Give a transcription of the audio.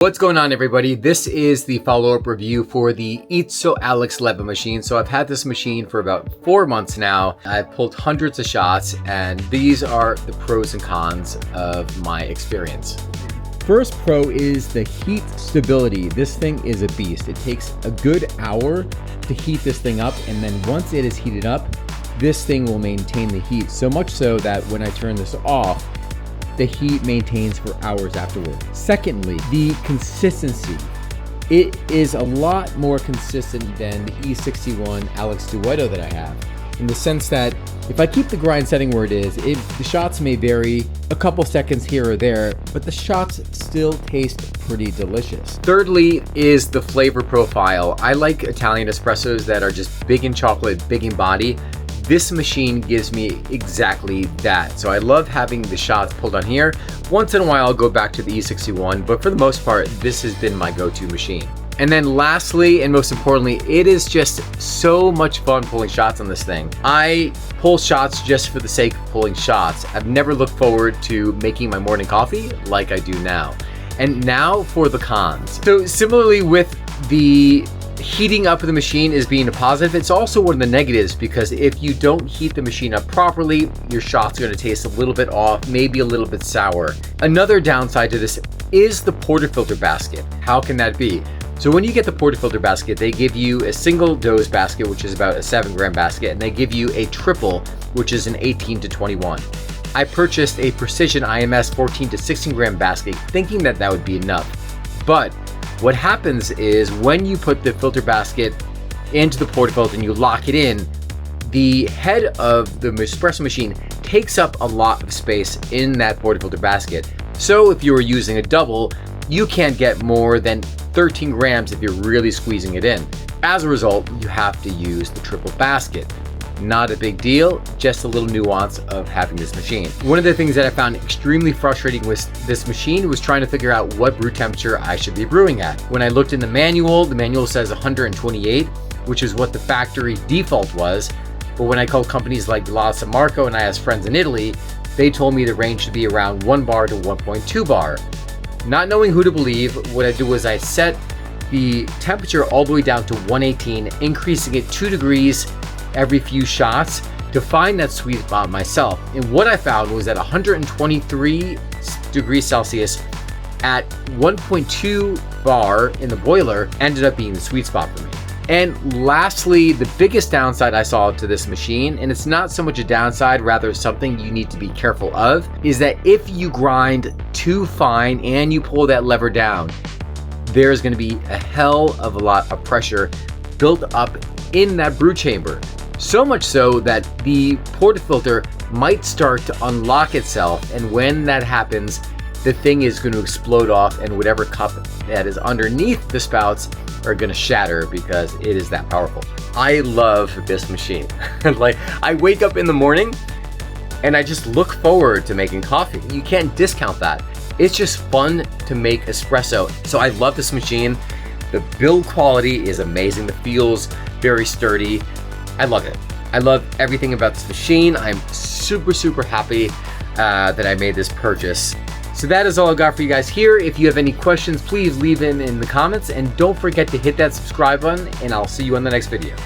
What's going on, everybody? This is the follow-up review for the Izzo Alexleva machine. So I've had this machine for about 4 months now. I've pulled hundreds of shots, and these are the pros and cons of my experience. First pro is the heat stability. This thing is a beast. It takes a good hour to heat this thing up, and then once it is heated up, this thing will maintain the heat, so much so that when I turn this off, the heat maintains for hours afterward. Secondly, the consistency. It is a lot more consistent than the E61 Alexleva that I have, in the sense that if I keep the grind setting where it is, the shots may vary a couple seconds here or there, but the shots still taste pretty delicious. Thirdly is the flavor profile. I like Italian espressos that are just big in chocolate, big in body. This machine gives me exactly that. So I love having the shots pulled on here. Once in a while, I'll go back to the E61, but for the most part, this has been my go-to machine. And then lastly, and most importantly, it is just so much fun pulling shots on this thing. I pull shots just for the sake of pulling shots. I've never looked forward to making my morning coffee like I do now. And now for the cons. So similarly with the heating up of the machine is being a positive, it's also one of the negatives, because if you don't heat the machine up properly, your shots are going to taste a little bit off, maybe a little bit sour. Another downside to this is the portafilter basket. How can that be? So when you get the portafilter basket, they give you a single dose basket, which is about a 7-gram basket, and they give you a triple, which is an 18 to 21. I purchased a Precision IMS 14 to 16 gram basket thinking that that would be enough, but what happens is when you put the filter basket into the portafilter and you lock it in, the head of the espresso machine takes up a lot of space in that portafilter basket. So if you were using a double, you can't get more than 13 grams if you're really squeezing it in. As a result, you have to use the triple basket. Not a big deal, just a little nuance of having this machine. One of the things that I found extremely frustrating with this machine was trying to figure out what brew temperature I should be brewing at. When I looked in the manual says 128, which is what the factory default was. But when I called companies like La San Marco and I asked friends in Italy, they told me the range should be around 1 bar to 1.2 bar. Not knowing who to believe, what I did was I set the temperature all the way down to 118, increasing it 2 degrees every few shots to find that sweet spot myself. And what I found was that 123 degrees Celsius at 1.2 bar in the boiler ended up being the sweet spot for me. And lastly, the biggest downside I saw to this machine, and it's not so much a downside, rather something you need to be careful of, is that if you grind too fine and you pull that lever down, there's going to be a hell of a lot of pressure built up in that brew chamber. So much so that the portafilter might start to unlock itself, and when that happens, the thing is going to explode off, and whatever cup that is underneath the spouts are going to shatter because it is that powerful. I love this machine. Like, I wake up in the morning and I just look forward to making coffee. You can't discount that. It's just fun to make espresso. So I love this machine. The build quality is amazing. The feels very sturdy. I love it. I love everything about this machine. I'm super, super happy that I made this purchase. So that is all I got for you guys here. If you have any questions, please leave them in the comments, and don't forget to hit that subscribe button, and I'll see you on the next video.